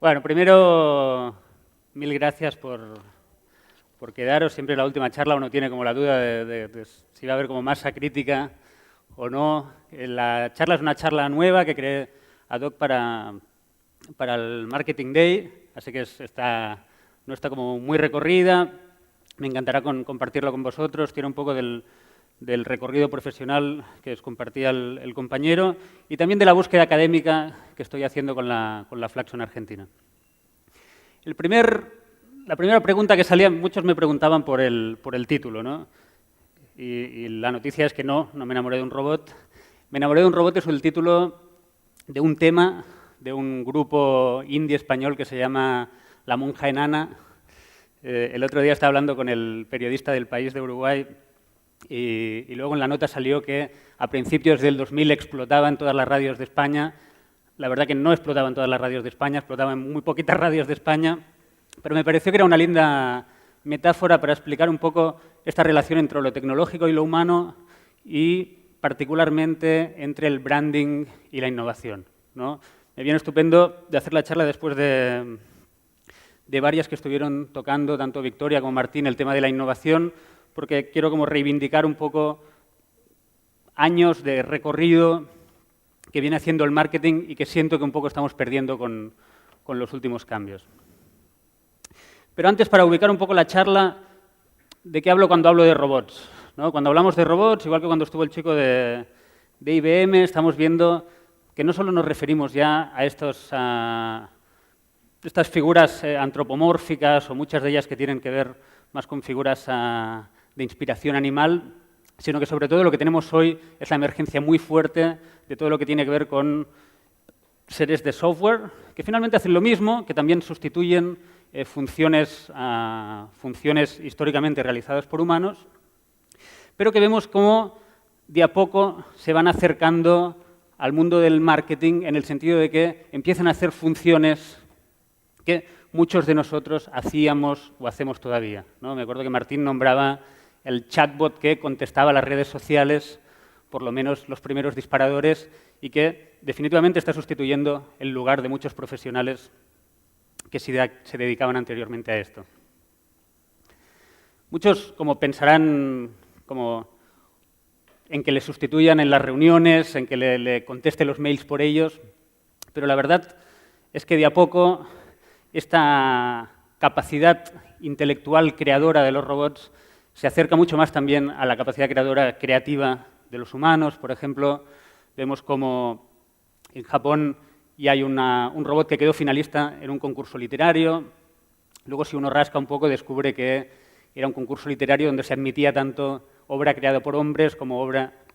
Bueno, primero, mil gracias por quedaros. Siempre en la última charla uno tiene como la duda de si va a haber como masa crítica o no. La charla es una charla nueva que creé ad hoc para el Marketing Day, así que no está como muy recorrida. Me encantará compartirlo con vosotros. Tiene un poco del recorrido profesional que os compartía el compañero y también de la búsqueda académica que estoy haciendo con la Flaxon Argentina. La primera pregunta que salía, muchos me preguntaban por el título, ¿no? Y la noticia es que no me enamoré de un robot. Me enamoré de un robot es el título de un tema de un grupo indie español que se llama La Monja Enana. El otro día estaba hablando con el periodista del País de Uruguay y luego en la nota salió que a principios del 2000 explotaba en todas las radios de España. La verdad que no explotaba en todas las radios de España, explotaba en muy poquitas radios de España, pero me pareció que era una linda metáfora para explicar un poco esta relación entre lo tecnológico y lo humano y particularmente entre el branding y la innovación, ¿no? Me viene estupendo de hacer la charla después de varias que estuvieron tocando, tanto Victoria como Martín, el tema de la innovación, porque quiero como reivindicar un poco años de recorrido que viene haciendo el marketing y que siento que un poco estamos perdiendo con los últimos cambios. Pero antes, para ubicar un poco la charla, ¿de qué hablo cuando hablo de robots? ¿No? Cuando hablamos de robots, igual que cuando estuvo el chico de IBM, estamos viendo que no solo nos referimos ya a estas figuras antropomórficas o muchas de ellas que tienen que ver más con figuras de inspiración animal, sino que sobre todo lo que tenemos hoy es la emergencia muy fuerte de todo lo que tiene que ver con seres de software, que finalmente hacen lo mismo, que también sustituyen funciones históricamente realizadas por humanos, pero que vemos cómo de a poco se van acercando al mundo del marketing en el sentido de que empiezan a hacer funciones que muchos de nosotros hacíamos o hacemos todavía, ¿no? Me acuerdo que Martín nombraba el chatbot que contestaba a las redes sociales, por lo menos los primeros disparadores, y que definitivamente está sustituyendo el lugar de muchos profesionales que se dedicaban anteriormente a esto. Muchos como pensarán en que le sustituyan en las reuniones, en que le conteste los mails por ellos, pero la verdad es que de a poco esta capacidad intelectual creadora de los robots se acerca mucho más también a la capacidad creadora creativa de los humanos. Por ejemplo, vemos como en Japón ya hay un robot que quedó finalista en un concurso literario. Luego, si uno rasca un poco, descubre que era un concurso literario donde se admitía tanto obra creada por hombres como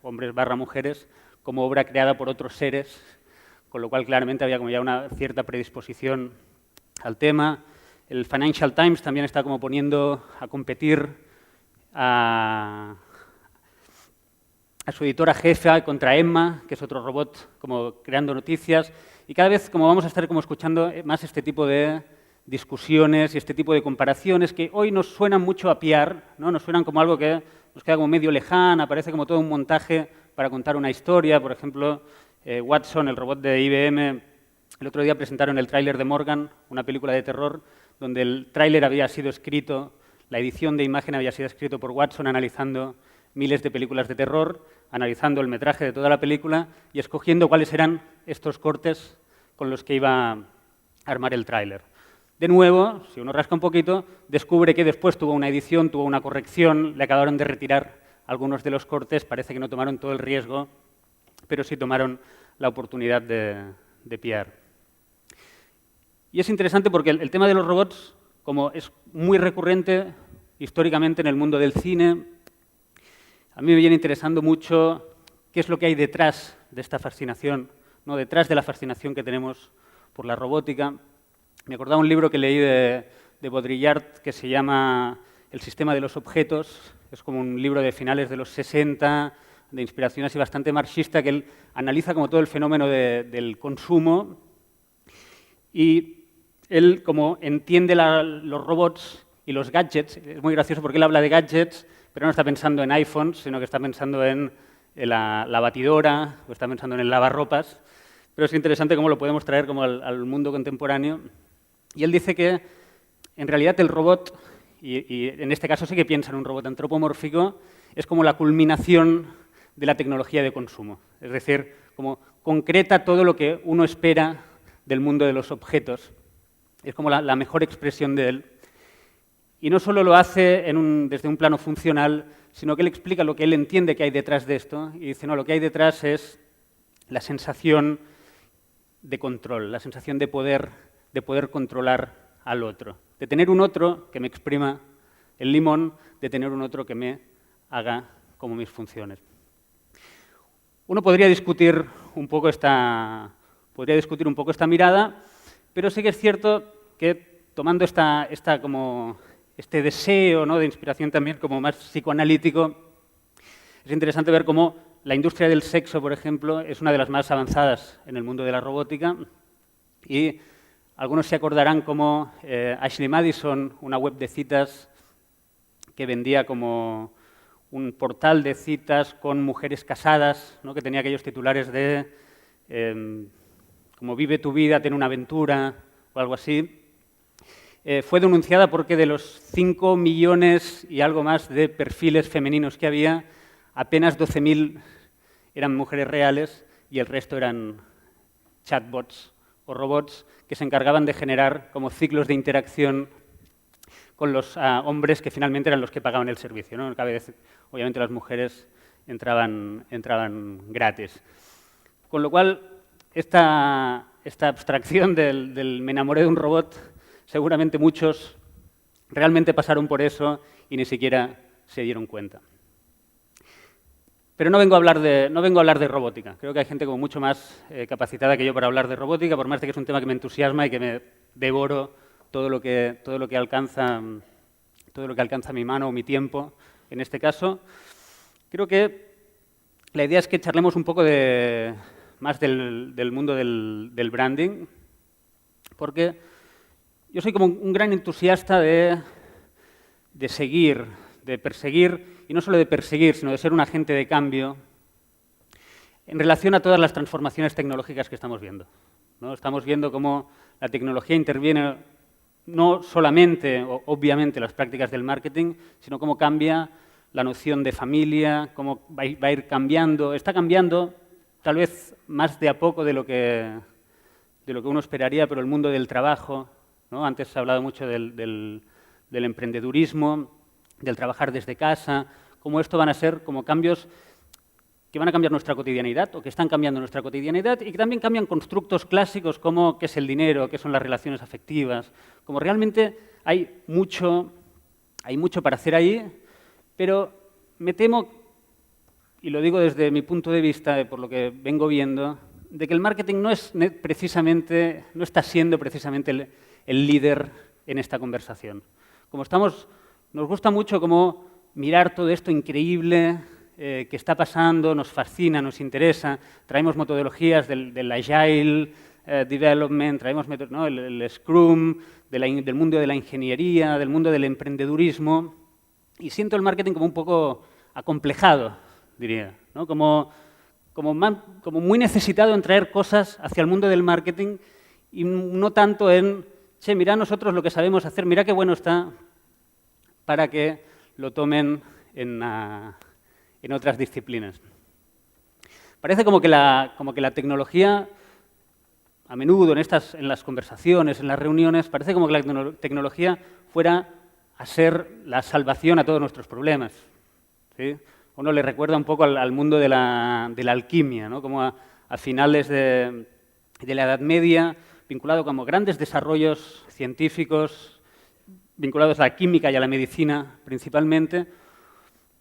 hombres/mujeres, como obra creada por otros seres, con lo cual claramente había como ya una cierta predisposición al tema. El Financial Times también está como poniendo a competir a su editora jefa contra Emma, que es otro robot como creando noticias, y cada vez como vamos a estar como escuchando más este tipo de discusiones y este tipo de comparaciones que hoy nos suenan mucho a PR, ¿no? Nos suenan como algo que nos queda como medio lejana, parece como todo un montaje para contar una historia. Por ejemplo, Watson, el robot de IBM, el otro día presentaron el tráiler de Morgan, una película de terror, donde el tráiler había sido escrito, la edición de imagen había sido escrito por Watson analizando miles de películas de terror, analizando el metraje de toda la película y escogiendo cuáles eran estos cortes con los que iba a armar el tráiler. De nuevo, si uno rasca un poquito, descubre que después tuvo una edición, tuvo una corrección, le acabaron de retirar algunos de los cortes, parece que no tomaron todo el riesgo, pero sí tomaron la oportunidad de PR. Y es interesante porque el tema de los robots, como es muy recurrente históricamente en el mundo del cine, a mí me viene interesando mucho qué es lo que hay detrás de esta fascinación, ¿no? Detrás de la fascinación que tenemos por la robótica. Me acordaba un libro que leí de Baudrillard que se llama El sistema de los objetos. Es como un libro de finales de los 60, de inspiración así bastante marxista, que él analiza como todo el fenómeno del consumo y él como entiende los robots y los gadgets. Es muy gracioso porque él habla de gadgets, pero no está pensando en iPhones, sino que está pensando en la batidora o está pensando en el lavarropas. Pero es interesante cómo lo podemos traer como al mundo contemporáneo. Y él dice que, en realidad, el robot, y en este caso sí que piensa en un robot antropomórfico, es como la culminación de la tecnología de consumo. Es decir, como concreta todo lo que uno espera del mundo de los objetos. Es como la mejor expresión de él. Y no solo lo hace desde un plano funcional, sino que él explica lo que él entiende que hay detrás de esto. Y dice, no, lo que hay detrás es la sensación de control, la sensación de poder controlar al otro. De tener un otro que me exprima el limón, de tener un otro que me haga como mis funciones. Uno podría discutir un poco esta mirada, pero sí que es cierto que tomando este deseo, ¿no?, de inspiración también como más psicoanalítico, es interesante ver cómo la industria del sexo, por ejemplo, es una de las más avanzadas en el mundo de la robótica y algunos se acordarán cómo Ashley Madison, una web de citas que vendía como un portal de citas con mujeres casadas, ¿no?, que tenía aquellos titulares de como vive tu vida, ten una aventura o algo así, fue denunciada porque de los 5 millones y algo más de perfiles femeninos que había, apenas 12.000 eran mujeres reales y el resto eran chatbots o robots que se encargaban de generar como ciclos de interacción con los hombres que finalmente eran los que pagaban el servicio, ¿no? Cabe decir, obviamente las mujeres entraban gratis. Con lo cual, esta abstracción del me enamoré de un robot, seguramente muchos realmente pasaron por eso y ni siquiera se dieron cuenta. Pero no vengo a hablar de robótica. Creo que hay gente como mucho más capacitada que yo para hablar de robótica, por más de que es un tema que me entusiasma y que me devoro todo lo que alcanza mi mano o mi tiempo, en este caso. Creo que la idea es que charlemos un poco más del mundo del branding, porque yo soy como un gran entusiasta de seguir, de perseguir, y no solo de perseguir, sino de ser un agente de cambio en relación a todas las transformaciones tecnológicas que estamos viendo, ¿no? Estamos viendo cómo la tecnología interviene no solamente, o obviamente, las prácticas del marketing, sino cómo cambia la noción de familia, cómo va a ir cambiando. Está cambiando, tal vez más de a poco de lo que uno esperaría, pero el mundo del trabajo, ¿no? Antes se ha hablado mucho del emprendedurismo, del trabajar desde casa, cómo esto van a ser como cambios que van a cambiar nuestra cotidianidad o que están cambiando nuestra cotidianidad y que también cambian constructos clásicos como qué es el dinero, qué son las relaciones afectivas. Como realmente hay mucho para hacer ahí, pero me temo, y lo digo desde mi punto de vista, por lo que vengo viendo, de que el marketing no está siendo precisamente el líder en esta conversación. Nos gusta mucho como mirar todo esto increíble que está pasando, nos fascina, nos interesa, traemos metodologías del Agile Development, traemos el Scrum, del mundo de la ingeniería, del mundo del emprendedurismo, y siento el marketing como un poco acomplejado, diría, ¿no? Como muy necesitado en traer cosas hacia el mundo del marketing y no tanto en, che, mira nosotros lo que sabemos hacer, mira qué bueno está, para que lo tomen en otras disciplinas. Parece como que la tecnología, a menudo en las conversaciones, en las reuniones, parece como que la tecnología fuera a ser la salvación a todos nuestros problemas, ¿sí? Uno le recuerda un poco al mundo de la alquimia, ¿no? Como a finales de la Edad Media, vinculado como grandes desarrollos científicos, vinculados a la química y a la medicina principalmente,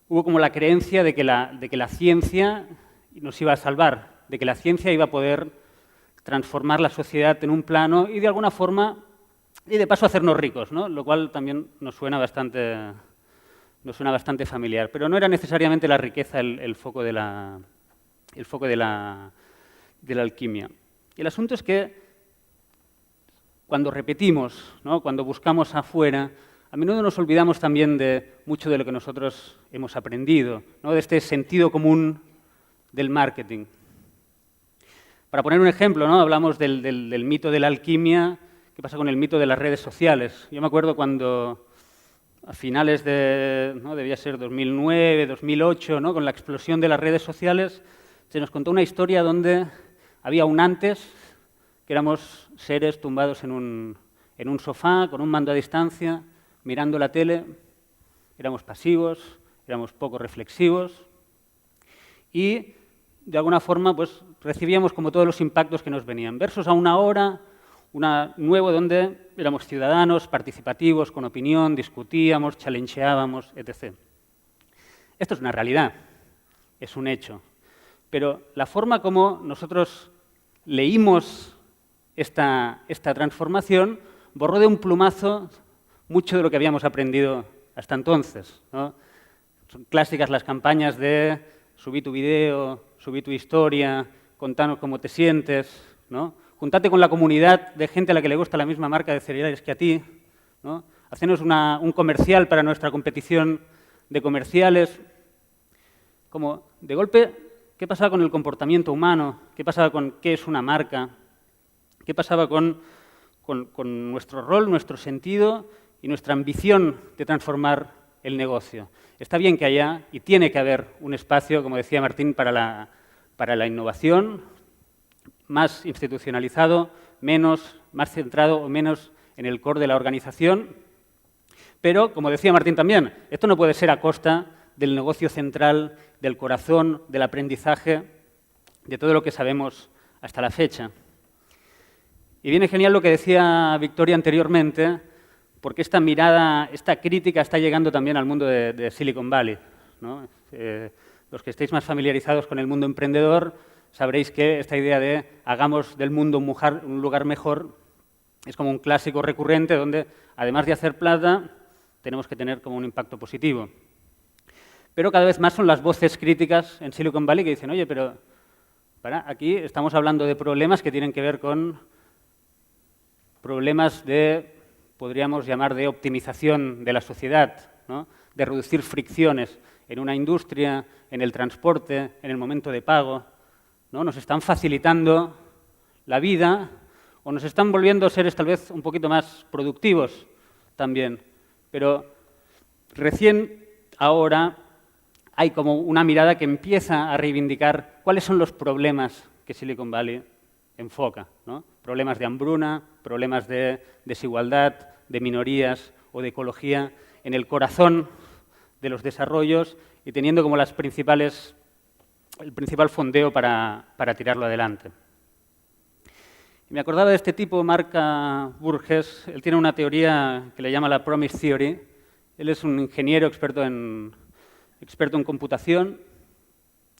hubo como la creencia de que la ciencia nos iba a salvar, de que la ciencia iba a poder transformar la sociedad en un plano y de alguna forma, y de paso hacernos ricos, ¿no? Lo cual también nos suena bastante familiar. Pero no era necesariamente la riqueza el foco de la alquimia. Y el asunto es que cuando repetimos, ¿no?, cuando buscamos afuera, a menudo nos olvidamos también de mucho de lo que nosotros hemos aprendido, ¿no?, de este sentido común del marketing. Para poner un ejemplo, ¿no?, hablamos del mito de la alquimia, qué pasa con el mito de las redes sociales. Yo me acuerdo cuando a finales de, ¿no?, debía ser 2009, 2008, ¿no?, con la explosión de las redes sociales, se nos contó una historia donde había un antes, que éramos seres tumbados en un sofá, con un mando a distancia, mirando la tele, éramos pasivos, éramos poco reflexivos y, de alguna forma, pues, recibíamos como todos los impactos que nos venían. Versus a una hora, una nuevo donde éramos ciudadanos, participativos, con opinión, discutíamos, challengeábamos, etc. Esto es una realidad, es un hecho. Pero la forma como nosotros leímos esta transformación borró de un plumazo mucho de lo que habíamos aprendido hasta entonces, ¿no? Son clásicas las campañas de subí tu video, subí tu historia, contanos cómo te sientes, ¿no? Júntate con la comunidad de gente a la que le gusta la misma marca de cereales que a ti, ¿no? Hacenos un comercial para nuestra competición de comerciales. Como, de golpe, ¿qué pasaba con el comportamiento humano? ¿Qué pasaba con qué es una marca? ¿Qué pasaba con nuestro rol, nuestro sentido y nuestra ambición de transformar el negocio? Está bien que haya y tiene que haber un espacio, como decía Martín, para la innovación, más institucionalizado, más centrado o menos en el core de la organización. Pero, como decía Martín también, esto no puede ser a costa del negocio central, del corazón, del aprendizaje, de todo lo que sabemos hasta la fecha. Y viene genial lo que decía Victoria anteriormente, porque esta mirada, esta crítica está llegando también al mundo de Silicon Valley, ¿no? Los que estéis más familiarizados con el mundo emprendedor sabréis que esta idea de hagamos del mundo un lugar mejor es como un clásico recurrente donde, además de hacer plata, tenemos que tener como un impacto positivo. Pero cada vez más son las voces críticas en Silicon Valley que dicen, oye, pero aquí estamos hablando de problemas que tienen que ver con problemas podríamos llamar, de optimización de la sociedad, ¿no? De reducir fricciones en una industria, en el transporte, en el momento de pago, ¿no? Nos están facilitando la vida o nos están volviendo seres tal vez un poquito más productivos también. Pero recién ahora hay como una mirada que empieza a reivindicar cuáles son los problemas que Silicon Valley enfoca, ¿no? Problemas de hambruna, problemas de desigualdad, de minorías o de ecología en el corazón de los desarrollos y teniendo como el principal fondeo para tirarlo adelante. Y me acordaba de este tipo, Marc Burgess. Él tiene una teoría que le llama la Promise Theory. Él es un ingeniero experto en computación,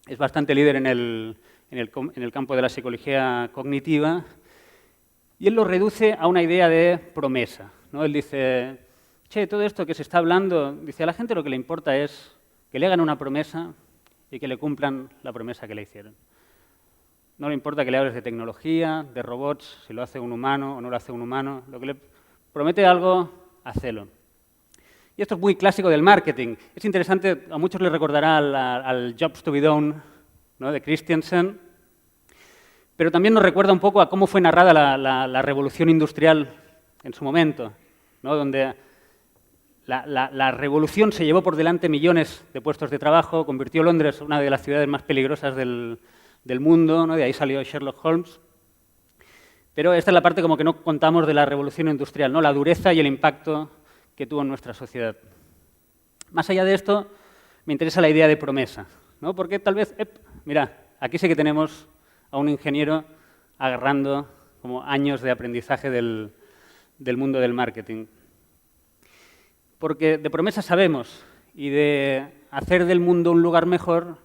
es bastante líder en el campo de la psicología cognitiva, y él lo reduce a una idea de promesa, ¿no? Él dice, todo esto que se está hablando, dice, a la gente lo que le importa es que le hagan una promesa y que le cumplan la promesa que le hicieron. No le importa que le hables de tecnología, de robots, si lo hace un humano o no lo hace un humano. Lo que le promete algo, hacelo. Y esto es muy clásico del marketing. Es interesante, a muchos les recordará al Jobs to be Done, ¿no?, de Christensen, pero también nos recuerda un poco a cómo fue narrada la revolución industrial en su momento, ¿no?, donde la revolución se llevó por delante millones de puestos de trabajo, convirtió Londres en una de las ciudades más peligrosas del mundo, ¿no? De ahí salió Sherlock Holmes. Pero esta es la parte como que no contamos de la revolución industrial, ¿no?, la dureza y el impacto que tuvo en nuestra sociedad. Más allá de esto, me interesa la idea de promesa, ¿no? Porque tal vez, mira, aquí sí que tenemos a un ingeniero agarrando como años de aprendizaje del mundo del marketing. Porque de promesas sabemos y de hacer del mundo un lugar mejor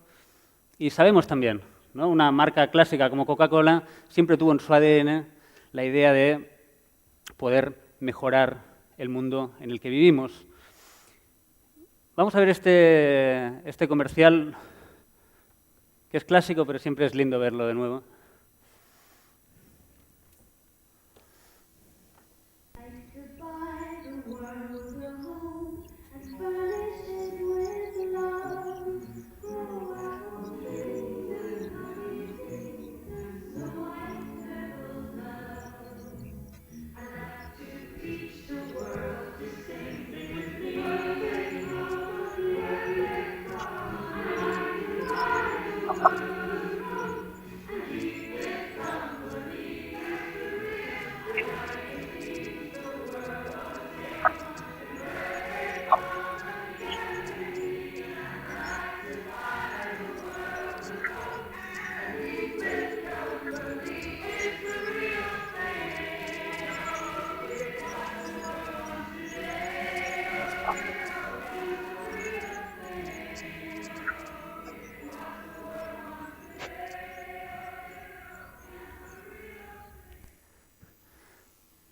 y sabemos también, ¿no? Una marca clásica como Coca-Cola siempre tuvo en su ADN la idea de poder mejorar el mundo en el que vivimos. Vamos a ver este comercial, que es clásico, pero siempre es lindo verlo de nuevo.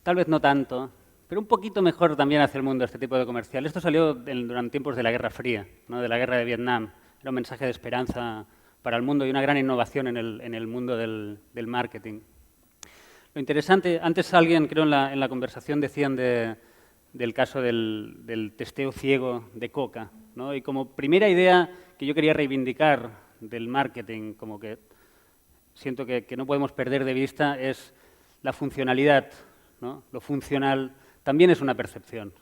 tal vez no tanto, pero un poquito mejor también hace el mundo este tipo de comercial. Esto salió durante tiempos de la Guerra Fría, ¿no? De la Guerra de Vietnam. Era un mensaje de esperanza para el mundo y una gran innovación en el mundo del marketing. Lo interesante, antes alguien, creo, en la conversación decían del caso del testeo ciego de Coca, ¿no? Y como primera idea que yo quería reivindicar del marketing, como que siento que no podemos perder de vista, es la funcionalidad, ¿no? Lo funcional también es una percepción,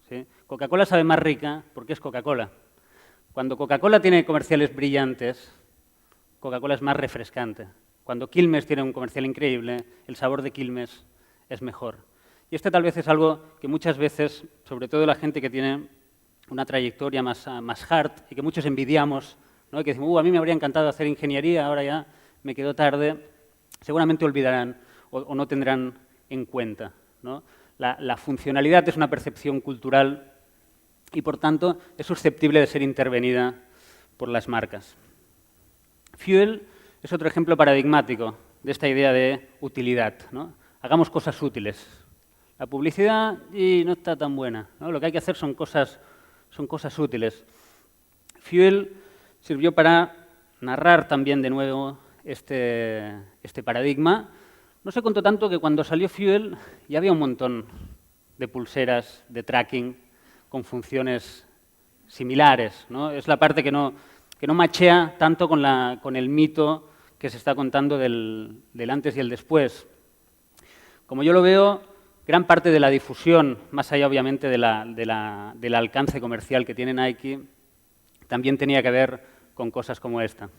¿sí? Coca-Cola sabe más rica porque es Coca-Cola. Cuando Coca-Cola tiene comerciales brillantes, Coca-Cola es más refrescante. Cuando Quilmes tiene un comercial increíble, el sabor de Quilmes es mejor. Y este tal vez es algo que muchas veces, sobre todo la gente que tiene una trayectoria más hard y que muchos envidiamos, ¿no? Y que decimos, a mí me habría encantado hacer ingeniería, ahora ya me quedo tarde, seguramente olvidarán o no tendrán en cuenta, ¿no? La funcionalidad es una percepción cultural y, por tanto, es susceptible de ser intervenida por las marcas. Fuel es otro ejemplo paradigmático de esta idea de utilidad, ¿no? Hagamos cosas útiles. La publicidad no está tan buena, ¿no? Lo que hay que hacer son cosas útiles. Fuel sirvió para narrar también de nuevo este paradigma. No se contó tanto que cuando salió Fuel ya había un montón de pulseras de tracking con funciones similares, ¿no? Es la parte que no machea tanto con el mito que se está contando del antes y el después. Como yo lo veo, gran parte de la difusión, más allá obviamente del alcance comercial que tiene Nike, también tenía que ver con cosas como esta.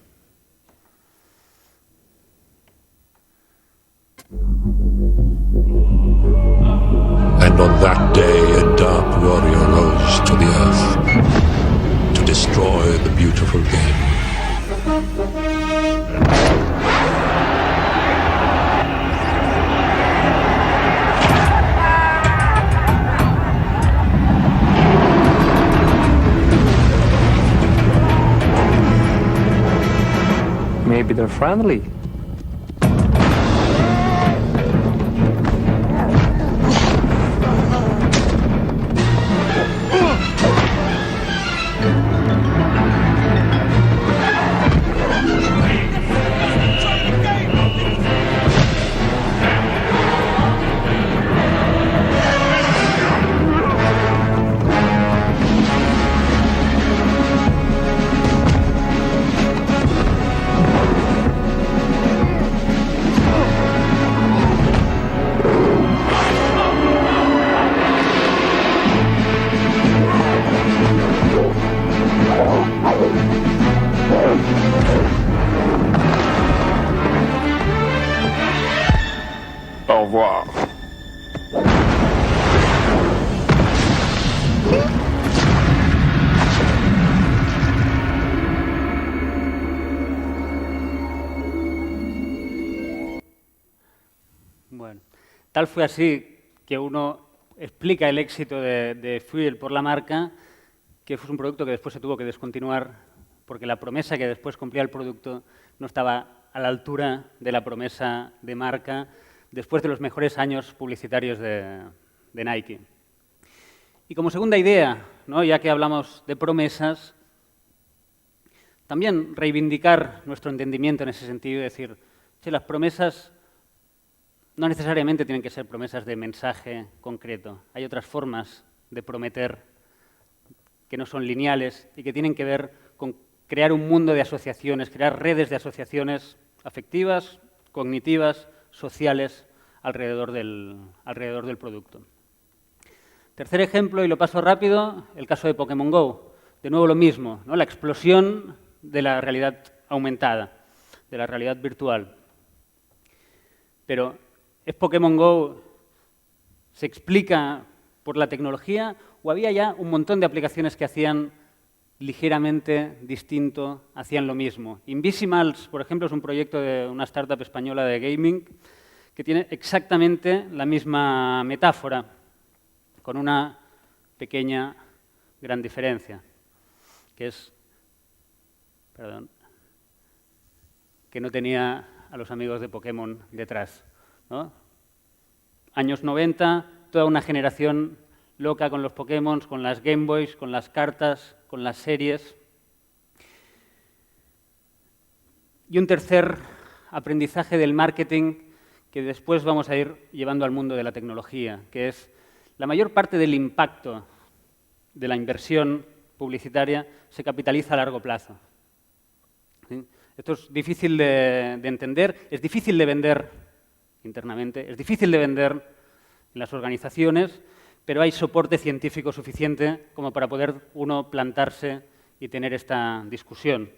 And on that day a dark warrior rose to the earth to destroy the beautiful game. Maybe they're friendly. Au revoir. Bueno, tal fue así que uno explica el éxito de Fuel por la marca, que fue un producto que después se tuvo que descontinuar porque la promesa que después cumplía el producto no estaba a la altura de la promesa de marca después de los mejores años publicitarios de Nike. Y como segunda idea, ¿no? Ya que hablamos de promesas, también reivindicar nuestro entendimiento en ese sentido y decir, che, las promesas no necesariamente tienen que ser promesas de mensaje concreto. Hay otras formas de prometer que no son lineales y que tienen que ver con crear un mundo de asociaciones, crear redes de asociaciones afectivas, cognitivas, sociales alrededor del producto. Tercer ejemplo, y lo paso rápido, el caso de Pokémon GO. De nuevo lo mismo, ¿no? La explosión de la realidad aumentada, de la realidad virtual. Pero ¿es Pokémon GO se explica por la tecnología o había ya un montón de aplicaciones que hacían ligeramente distinto, hacían lo mismo? Invisimals, por ejemplo, es un proyecto de una startup española de gaming que tiene exactamente la misma metáfora, con una pequeña, gran diferencia, que es, que no tenía a los amigos de Pokémon detrás, ¿no? años 90, toda una generación loca con los Pokémon, con las Game Boys, con las cartas, con las series. Y un tercer aprendizaje del marketing que después vamos a ir llevando al mundo de la tecnología, que es la mayor parte del impacto de la inversión publicitaria se capitaliza a largo plazo. ¿Sí? Esto es difícil de entender, es difícil de vender internamente, es difícil de vender en las organizaciones, pero hay soporte científico suficiente como para poder uno plantarse y tener esta discusión.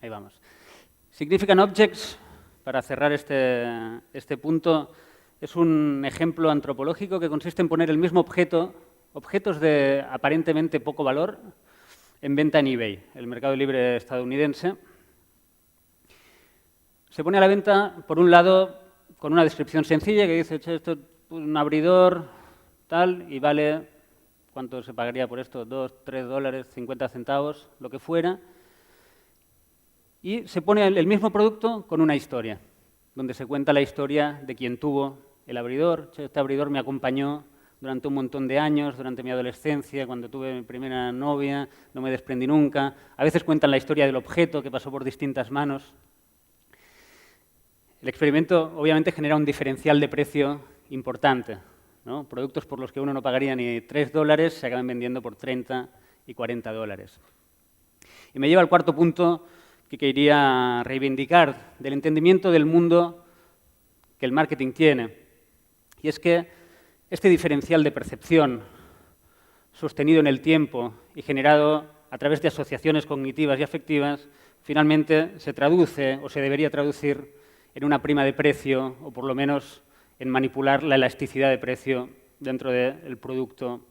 Ahí vamos. Significant Objects, para cerrar este punto, es un ejemplo antropológico que consiste en poner el mismo objeto, objetos de aparentemente poco valor, en venta en eBay, el mercado libre estadounidense. Se pone a la venta, por un lado, con una descripción sencilla que dice, esto es un abridor, tal, y vale, ¿cuánto se pagaría por esto? 2, 3 dólares, 50 centavos, lo que fuera. Y se pone el mismo producto con una historia, donde se cuenta la historia de quien tuvo el abridor. Este abridor me acompañó durante un montón de años, durante mi adolescencia, cuando tuve mi primera novia, no me desprendí nunca. A veces cuentan la historia del objeto que pasó por distintas manos. El experimento obviamente genera un diferencial de precio importante, ¿no? Productos por los que uno no pagaría ni 3 dólares se acaban vendiendo por 30 y 40 dólares. Y me lleva al cuarto punto que quería reivindicar del entendimiento del mundo que el marketing tiene. Y es que este diferencial de percepción sostenido en el tiempo y generado a través de asociaciones cognitivas y afectivas, finalmente se traduce o se debería traducir en una prima de precio o por lo menos en manipular la elasticidad de precio dentro del producto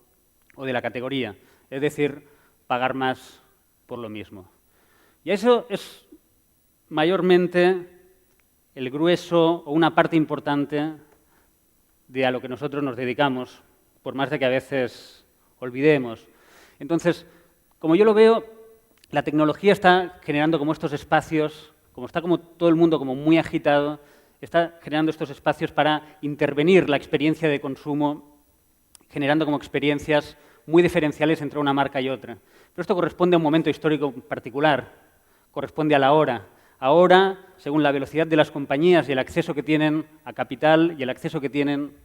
o de la categoría. Es decir, pagar más por lo mismo. Y eso es mayormente el grueso o una parte importante de a lo que nosotros nos dedicamos, por más de que a veces olvidemos. Entonces, como yo lo veo, la tecnología está generando como estos espacios, como está como todo el mundo como muy agitado, está generando estos espacios para intervenir la experiencia de consumo, generando como experiencias muy diferenciales entre una marca y otra. Pero esto corresponde a un momento histórico particular. Corresponde a la hora. Ahora, según la velocidad de las compañías y el acceso que tienen a capital y el acceso que tienen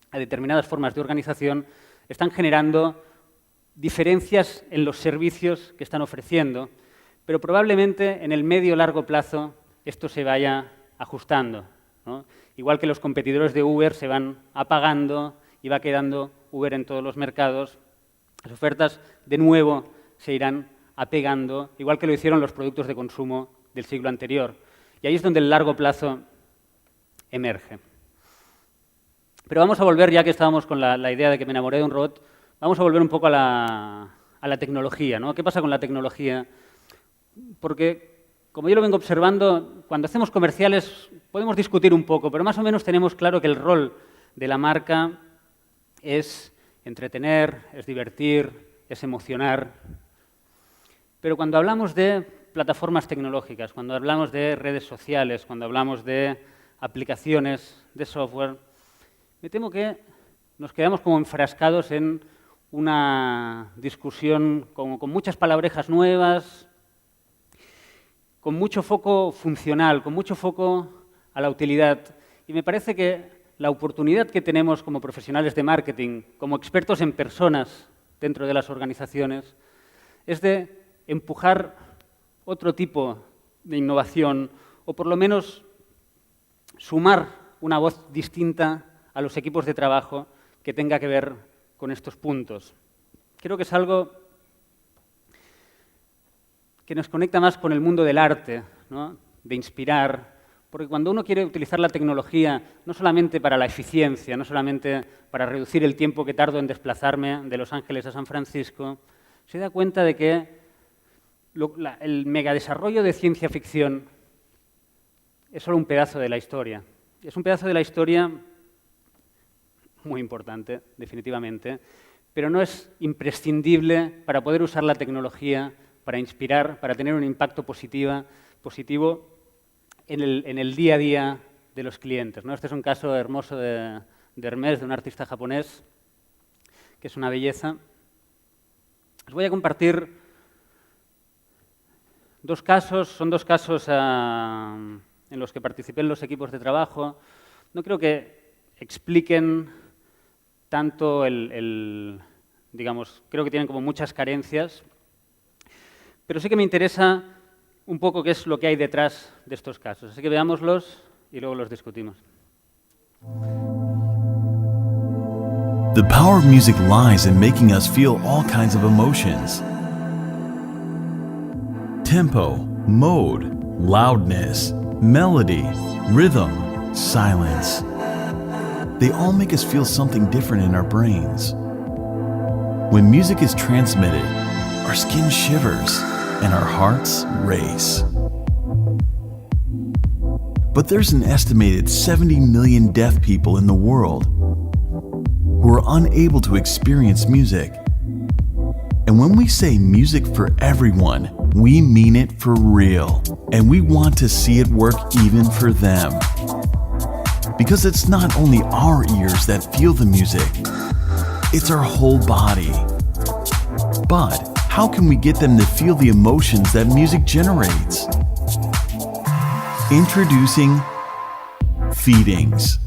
a determinadas formas de organización, están generando diferencias en los servicios que están ofreciendo, pero probablemente en el medio o largo plazo esto se vaya ajustando, ¿no? Igual que los competidores de Uber se van apagando y va quedando Uber en todos los mercados, las ofertas de nuevo se irán apegando, igual que lo hicieron los productos de consumo del siglo anterior. Y ahí es donde el largo plazo emerge. Pero vamos a volver, ya que estábamos con la idea de que me enamoré de un robot, vamos a volver un poco a la tecnología, ¿no? ¿Qué pasa con la tecnología? Porque, como yo lo vengo observando, cuando hacemos comerciales podemos discutir un poco, pero más o menos tenemos claro que el rol de la marca es entretener, es divertir, es emocionar. Pero cuando hablamos de plataformas tecnológicas, cuando hablamos de redes sociales, cuando hablamos de aplicaciones de software, me temo que nos quedamos como enfrascados en una discusión con muchas palabrejas nuevas, con mucho foco funcional, con mucho foco a la utilidad. Y me parece que la oportunidad que tenemos como profesionales de marketing, como expertos en personas dentro de las organizaciones, es de empujar otro tipo de innovación o por lo menos sumar una voz distinta a los equipos de trabajo que tenga que ver con estos puntos. Creo que es algo que nos conecta más con el mundo del arte, ¿no? De inspirar, porque cuando uno quiere utilizar la tecnología no solamente para la eficiencia, no solamente para reducir el tiempo que tardo en desplazarme de Los Ángeles a San Francisco, se da cuenta de que el megadesarrollo de ciencia ficción es solo un pedazo de la historia. Es un pedazo de la historia muy importante, definitivamente, pero no es imprescindible para poder usar la tecnología para inspirar, para tener un impacto positivo en el día a día de los clientes, ¿no? Este es un caso hermoso de Hermès, de un artista japonés, que es una belleza. Os voy a compartir dos casos, son dos casos en los que participé en los equipos de trabajo. No creo que expliquen tanto digamos, creo que tienen como muchas carencias, pero sí que me interesa un poco qué es lo que hay detrás de estos casos. Así que veámoslos y luego los discutimos. The power of music lies in making us feel all kinds of emotions. Tempo, mode, loudness, melody, rhythm, silence. They all make us feel something different in our brains. When music is transmitted, our skin shivers and our hearts race. But there's an estimated 70 million deaf people in the world who are unable to experience music. And when we say music for everyone, we mean it for real. And we want to see it work even for them. Because it's not only our ears that feel the music, it's our whole body. But how can we get them to feel the emotions that music generates? Introducing Feedings,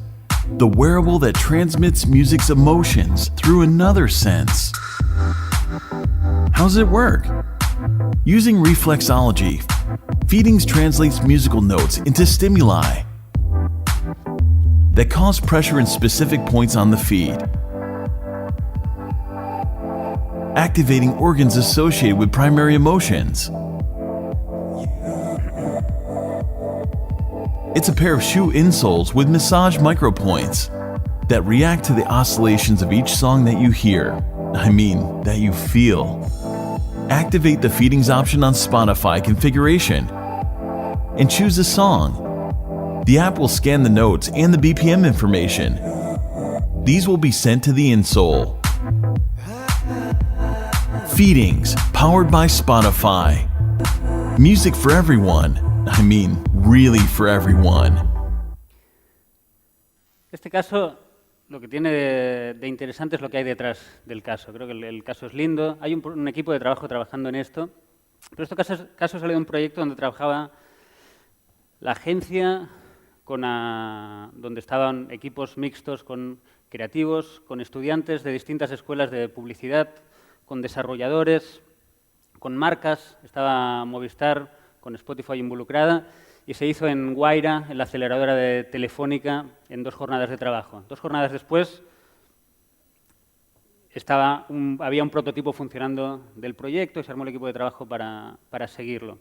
the wearable that transmits music's emotions through another sense. How does it work? Using reflexology, Feedings translates musical notes into stimuli that cause pressure in specific points on the feed, activating organs associated with primary emotions. It's a pair of shoe insoles with massage micropoints that react to the oscillations of each song that you hear. That you feel. Activate the Feedings option on Spotify configuration and choose a song. The app will scan the notes and the BPM information. These will be sent to the insole. Feedings, powered by Spotify. Music for everyone. Really for everyone. Este caso, lo que tiene de interesante es lo que hay detrás del caso. Creo que el caso es lindo. Hay un equipo de trabajo trabajando en esto. Pero este caso salió de un proyecto donde trabajaba la agencia, donde estaban equipos mixtos con creativos, con estudiantes de distintas escuelas de publicidad, con desarrolladores, con marcas. Estaba Movistar con Spotify involucrada, y se hizo en Guaira, en la aceleradora de Telefónica, en 2 jornadas de trabajo. 2 jornadas después había un prototipo funcionando del proyecto y se armó el equipo de trabajo para seguirlo.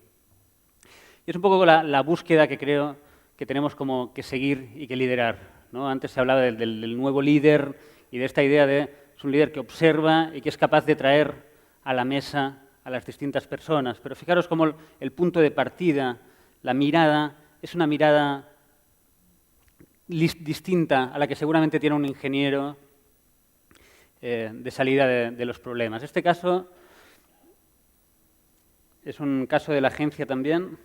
Y es un poco la búsqueda que creo que tenemos como que seguir y que liderar, ¿no? Antes se hablaba del nuevo líder y de esta idea es un líder que observa y que es capaz de traer a la mesa a las distintas personas. Pero fijaros cómo el punto de partida, la mirada, es una mirada distinta a la que seguramente tiene un ingeniero de salida de los problemas. Este caso es un caso de la agencia también.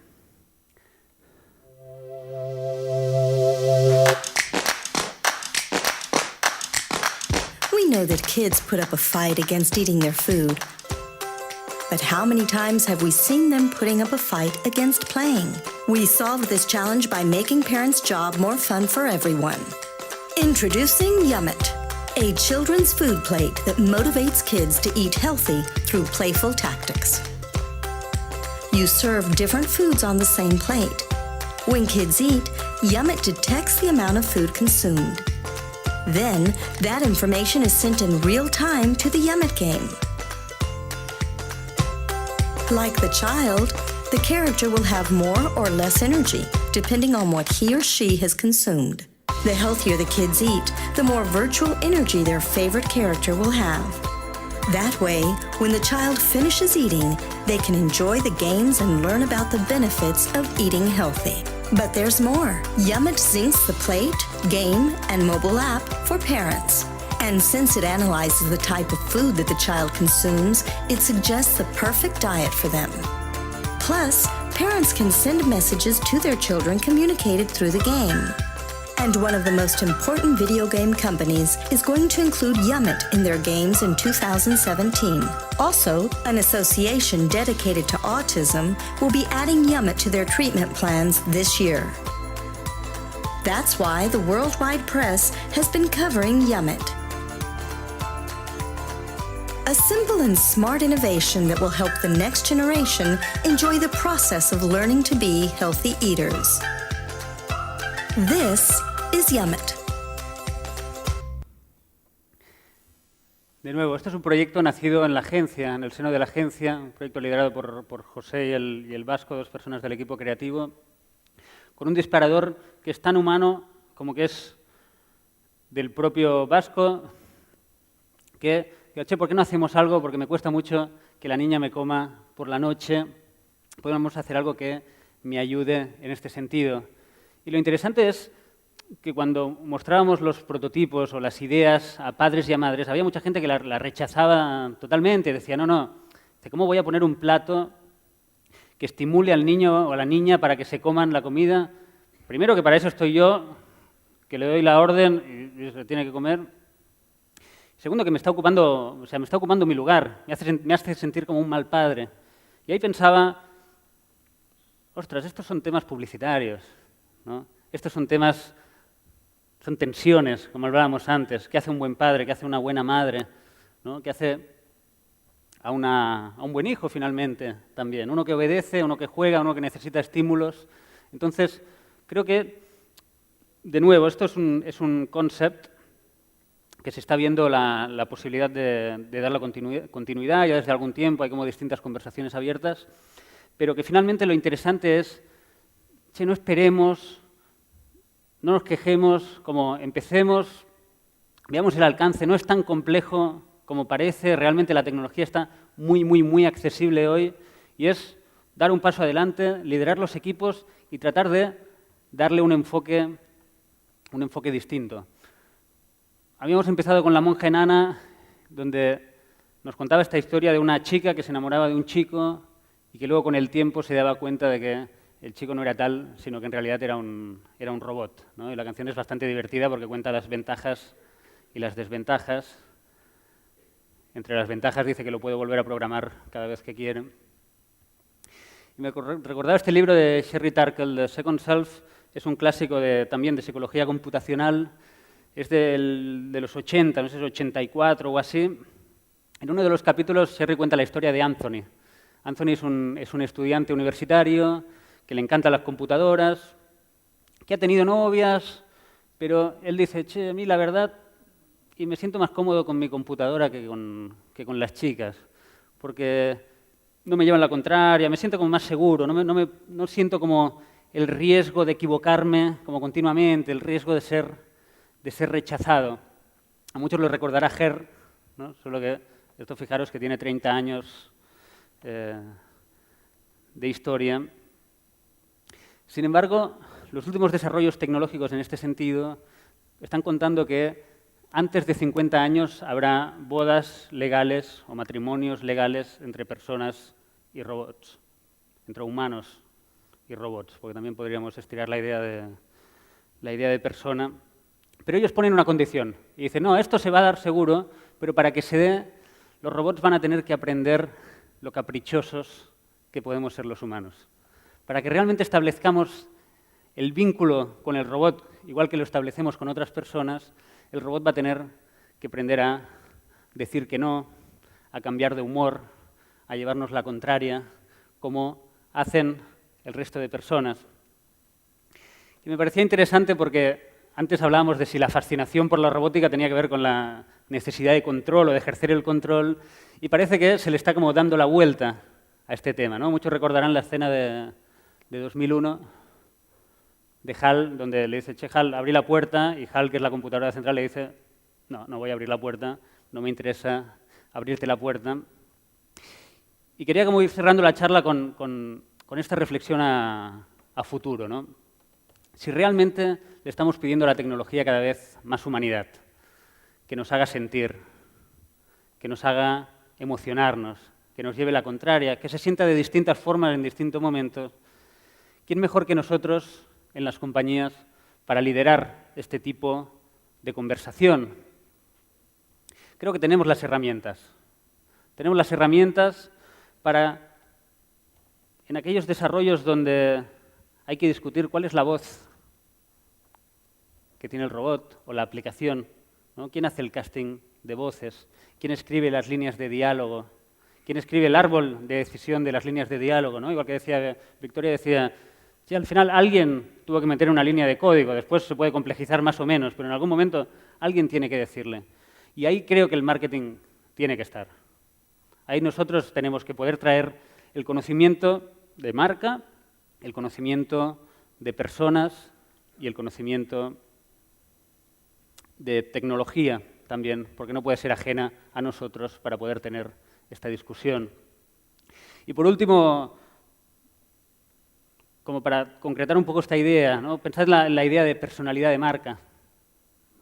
We know that kids put up a fight against eating their food. But how many times have we seen them putting up a fight against playing? We solved this challenge by making parents' job more fun for everyone. Introducing Yummit, a children's food plate that motivates kids to eat healthy through playful tactics. You serve different foods on the same plate. When kids eat, Yummit detects the amount of food consumed. Then, that information is sent in real time to the Yummit game. Like the child, the character will have more or less energy, depending on what he or she has consumed. The healthier the kids eat, the more virtual energy their favorite character will have. That way, when the child finishes eating, they can enjoy the games and learn about the benefits of eating healthy. But there's more. Yummit syncs the plate, game, and mobile app for parents. And since it analyzes the type of food that the child consumes, it suggests the perfect diet for them. Plus, parents can send messages to their children communicated through the game. And one of the most important video game companies is going to include Yummit in their games in 2017. Also, an association dedicated to autism will be adding Yummit to their treatment plans this year. That's why the worldwide press has been covering Yummit. A simple and smart innovation that will help the next generation enjoy the process of learning to be healthy eaters. This is Yummit. De nuevo, este es un proyecto nacido en la agencia, en el seno de la agencia, un proyecto liderado por José y el Vasco, dos personas del equipo creativo, con un disparador que es tan humano como que es del propio Vasco, que digo, che, ¿por qué no hacemos algo? Porque me cuesta mucho que la niña me coma por la noche. Podemos hacer algo que me ayude en este sentido. Y lo interesante es que cuando mostrábamos los prototipos o las ideas a padres y a madres, había mucha gente que la rechazaba totalmente. Decía, no, ¿cómo voy a poner un plato que estimule al niño o a la niña para que se coman la comida? Primero, que para eso estoy yo, que le doy la orden y se tiene que comer. Segundo, que me está ocupando mi lugar, me hace sentir como un mal padre. Y ahí pensaba, ostras, estos son temas publicitarios, ¿no? Estos son temas, son tensiones, como hablábamos antes. ¿Qué hace un buen padre? ¿Qué hace una buena madre? ¿No? ¿Qué hace a un buen hijo, finalmente, también? Uno que obedece, uno que juega, uno que necesita estímulos. Entonces, creo que, de nuevo, esto es un concept que se está viendo la posibilidad de darle continuidad. Ya desde algún tiempo hay como distintas conversaciones abiertas, pero que finalmente lo interesante es, che, no esperemos, no nos quejemos, como empecemos, veamos el alcance, no es tan complejo como parece, realmente la tecnología está muy accesible hoy, y es dar un paso adelante, liderar los equipos y tratar de darle un enfoque distinto. Habíamos empezado con La monja enana, donde nos contaba esta historia de una chica que se enamoraba de un chico y que luego con el tiempo se daba cuenta de que el chico no era tal, sino que en realidad era un robot, ¿no? Y la canción es bastante divertida porque cuenta las ventajas y las desventajas. Entre las ventajas dice que lo puede volver a programar cada vez que quiere. Y me recordaba este libro de Sherry Turkle, The Second Self. Es un clásico también de psicología computacional. Es de los 80, no sé si es 84 o así. En uno de los capítulos Sherry cuenta la historia de Anthony. Anthony es un estudiante universitario que le encantan las computadoras, que ha tenido novias, pero él dice, che, a mí la verdad, y me siento más cómodo con mi computadora que con las chicas, porque no me llevan la contraria, me siento como más seguro, no siento como el riesgo de equivocarme como continuamente, el riesgo de ser rechazado. A muchos lo recordará Ger, ¿no? Solo que esto, fijaros que tiene 30 años de historia. Sin embargo, los últimos desarrollos tecnológicos en este sentido están contando que antes de 50 años habrá bodas legales o matrimonios legales entre personas y robots, entre humanos y robots, porque también podríamos estirar la idea de persona. Pero ellos ponen una condición y dicen, no, esto se va a dar seguro, pero para que se dé, los robots van a tener que aprender lo caprichosos que podemos ser los humanos. Para que realmente establezcamos el vínculo con el robot, igual que lo establecemos con otras personas, el robot va a tener que aprender a decir que no, a cambiar de humor, a llevarnos la contraria, como hacen el resto de personas. Y me parecía interesante porque antes hablábamos de si la fascinación por la robótica tenía que ver con la necesidad de control o de ejercer el control, y parece que se le está como dando la vuelta a este tema, ¿no? Muchos recordarán la escena de 2001 de HAL, donde le dice, che, HAL, abrí la puerta, y HAL, que es la computadora central, le dice, no voy a abrir la puerta, no me interesa abrirte la puerta. Y quería como ir cerrando la charla con esta reflexión a futuro, ¿no? Si realmente le estamos pidiendo a la tecnología cada vez más humanidad, que nos haga sentir, que nos haga emocionarnos, que nos lleve la contraria, que se sienta de distintas formas en distintos momentos. ¿Quién mejor que nosotros en las compañías para liderar este tipo de conversación? Creo que tenemos las herramientas. Tenemos las herramientas para, en aquellos desarrollos donde hay que discutir cuál es la voz que tiene el robot o la aplicación, ¿no? ¿Quién hace el casting de voces? ¿Quién escribe las líneas de diálogo? ¿Quién escribe el árbol de decisión de las líneas de diálogo? ¿No? Igual que decía Victoria, decía, sí, al final alguien tuvo que meter una línea de código, después se puede complejizar más o menos, pero en algún momento alguien tiene que decirle. Y ahí creo que el marketing tiene que estar. Ahí nosotros tenemos que poder traer el conocimiento de marca, el conocimiento de personas y el conocimiento de tecnología también, porque no puede ser ajena a nosotros para poder tener esta discusión. Y por último, como para concretar un poco esta idea, ¿no? Pensad en la idea de personalidad de marca,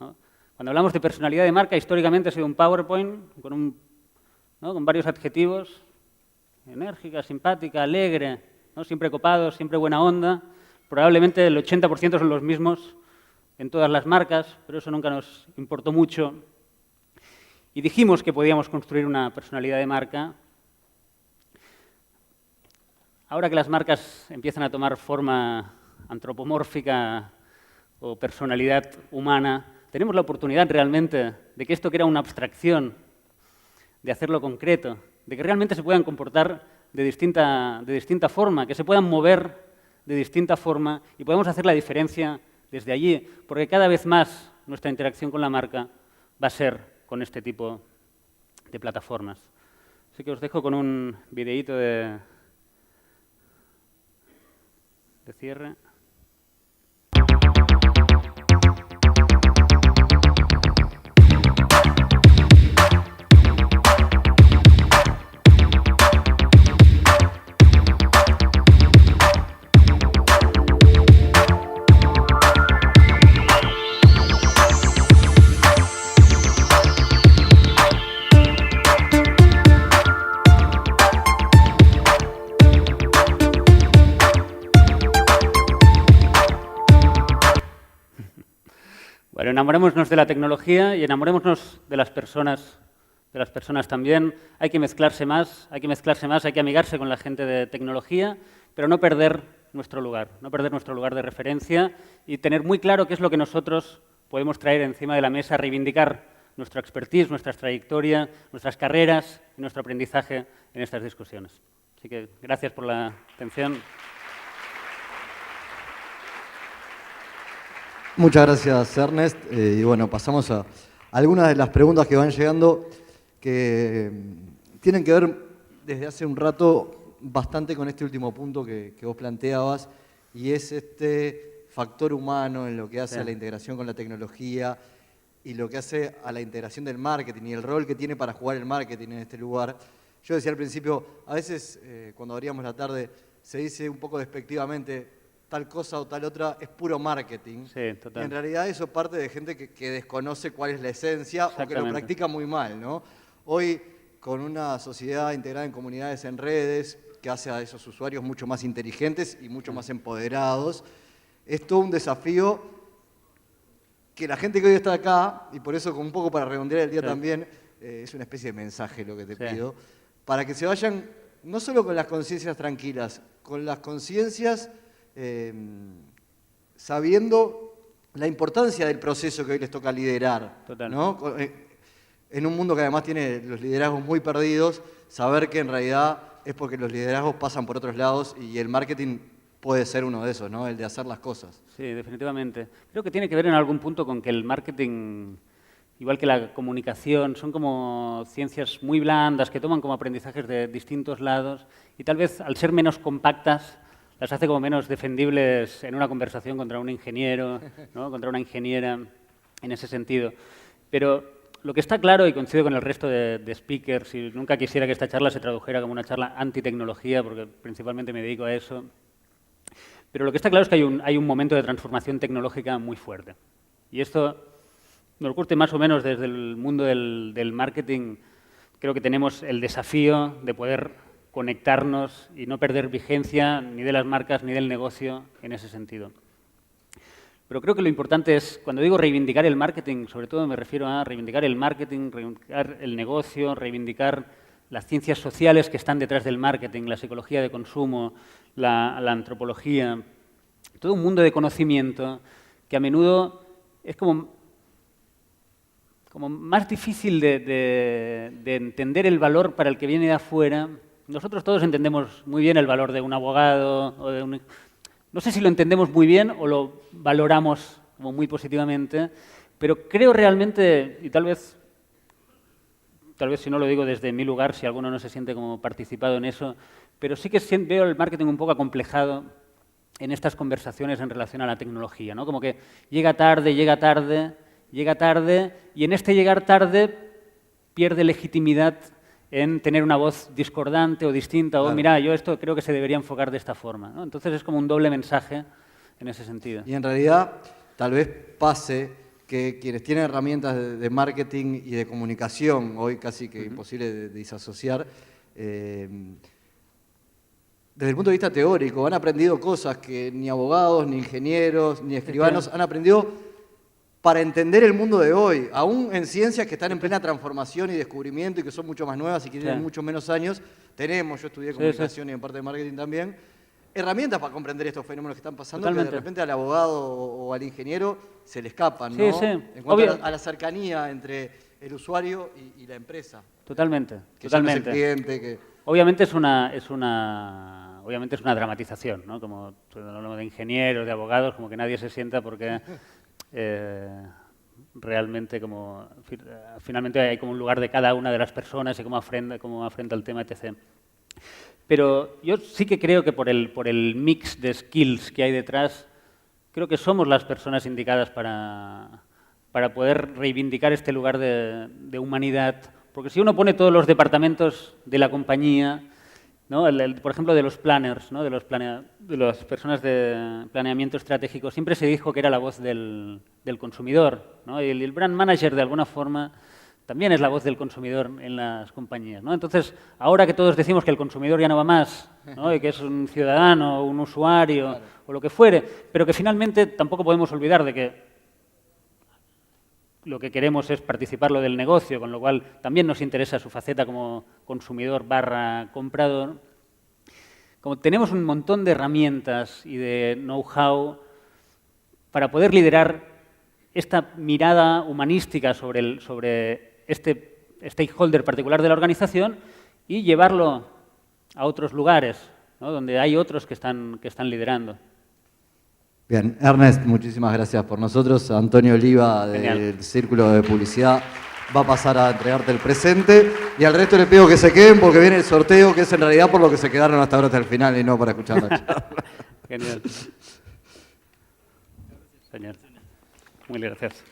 ¿no? Cuando hablamos de personalidad de marca, históricamente ha sido un PowerPoint con varios adjetivos: enérgica, simpática, alegre, ¿no? Siempre copado, siempre buena onda. Probablemente el 80% son los mismos en todas las marcas, pero eso nunca nos importó mucho. Y dijimos que podíamos construir una personalidad de marca. Ahora que las marcas empiezan a tomar forma antropomórfica o personalidad humana, tenemos la oportunidad realmente de que esto que era una abstracción, de hacerlo concreto, de que realmente se puedan comportar de distinta forma, que se puedan mover de distinta forma y podemos hacer la diferencia desde allí, porque cada vez más nuestra interacción con la marca va a ser con este tipo de plataformas. Así que os dejo con un videíto de cierre. Bueno, enamorémonos de la tecnología y enamorémonos de las personas también. Hay que mezclarse más, hay que amigarse con la gente de tecnología, pero no perder nuestro lugar de referencia y tener muy claro qué es lo que nosotros podemos traer encima de la mesa, reivindicar nuestra expertise, nuestra trayectoria, nuestras carreras y nuestro aprendizaje en estas discusiones. Así que gracias por la atención. Muchas gracias, Ernest. Y bueno, pasamos a algunas de las preguntas que van llegando que tienen que ver desde hace un rato bastante con este último punto que vos planteabas, y es este factor humano en lo que hace a la integración con la tecnología y lo que hace a la integración del marketing y el rol que tiene para jugar el marketing en este lugar. Yo decía al principio, a veces cuando abríamos la tarde se dice un poco despectivamente tal cosa o tal otra es puro marketing. Sí, total. Y en realidad eso parte de gente que desconoce cuál es la esencia o que lo practica muy mal, ¿no? Hoy, con una sociedad integrada en comunidades en redes que hace a esos usuarios mucho más inteligentes y mucho más empoderados, es todo un desafío que la gente que hoy está acá, y por eso un poco para redondear el día también, es una especie de mensaje lo que te pido, para que se vayan no solo con las conciencias tranquilas, con las conciencias sabiendo la importancia del proceso que hoy les toca liderar, ¿no? En un mundo que además tiene los liderazgos muy perdidos, saber que en realidad es porque los liderazgos pasan por otros lados y el marketing puede ser uno de esos, ¿no? El de hacer las cosas. Sí, definitivamente. Creo que tiene que ver en algún punto con que el marketing, igual que la comunicación, son como ciencias muy blandas que toman como aprendizajes de distintos lados y tal vez al ser menos compactas las hace como menos defendibles en una conversación contra un ingeniero, ¿no? Contra una ingeniera, en ese sentido. Pero lo que está claro, y coincido con el resto de speakers, y nunca quisiera que esta charla se tradujera como una charla anti-tecnología, porque principalmente me dedico a eso, pero lo que está claro es que hay un momento de transformación tecnológica muy fuerte. Y esto nos guste más o menos desde el mundo del marketing, creo que tenemos el desafío de poder conectarnos y no perder vigencia ni de las marcas ni del negocio en ese sentido. Pero creo que lo importante es, cuando digo reivindicar el marketing, sobre todo me refiero a reivindicar el marketing, reivindicar el negocio, reivindicar las ciencias sociales que están detrás del marketing, la psicología de consumo, la antropología, todo un mundo de conocimiento que a menudo es como más difícil de entender el valor para el que viene de afuera. Nosotros todos entendemos muy bien el valor de un abogado o de un... No sé si lo entendemos muy bien o lo valoramos como muy positivamente, pero creo realmente, y tal vez si no lo digo desde mi lugar, si alguno no se siente como participado en eso, pero sí que veo el marketing un poco acomplejado en estas conversaciones en relación a la tecnología, ¿no? Como que llega tarde, y en este llegar tarde pierde legitimidad en tener una voz discordante o distinta, o mira, yo esto creo que se debería enfocar de esta forma, ¿no? Entonces es como un doble mensaje en ese sentido. Y en realidad tal vez pase que quienes tienen herramientas de marketing y de comunicación, hoy casi que imposible de disasociar, desde el punto de vista teórico, han aprendido cosas que ni abogados, ni ingenieros, ni escribanos han aprendido para entender el mundo de hoy, aún en ciencias que están en plena transformación y descubrimiento y que son mucho más nuevas y que tienen mucho menos años, yo estudié comunicación y en parte de marketing también, herramientas para comprender estos fenómenos que están pasando. Totalmente. Que de repente al abogado o al ingeniero se le escapan, ¿no? En cuanto a la cercanía entre el usuario y la empresa. Totalmente. Que totalmente. Ya no es el cliente, Obviamente es una dramatización, ¿no? Como hablamos de ingenieros, de abogados, como que nadie se sienta porque realmente como finalmente hay como un lugar de cada una de las personas y cómo afrenta el tema, etc. Pero yo sí que creo que por el mix de skills que hay detrás, creo que somos las personas indicadas para poder reivindicar este lugar de humanidad. Porque si uno pone todos los departamentos de la compañía, ¿no? Por ejemplo, de los planners, ¿no? de las personas de planeamiento estratégico, siempre se dijo que era la voz del consumidor, ¿no? Y el brand manager, de alguna forma, también es la voz del consumidor en las compañías, ¿no? Entonces, ahora que todos decimos que el consumidor ya no va más, ¿no? Y que es un ciudadano, un usuario, o lo que fuere, pero que finalmente tampoco podemos olvidar de que lo que queremos es participar del negocio, con lo cual también nos interesa su faceta como consumidor / comprador. Como tenemos un montón de herramientas y de know-how para poder liderar esta mirada humanística sobre este stakeholder particular de la organización y llevarlo a otros lugares, ¿no? Donde hay otros que están liderando. Bien, Ernest, muchísimas gracias por nosotros. Antonio Oliva, del Círculo de Publicidad, va a pasar a entregarte el presente. Y al resto les pido que se queden porque viene el sorteo, que es en realidad por lo que se quedaron hasta ahora, hasta el final, y no para escuchar la charla. Genial. Señor. Muy gracias.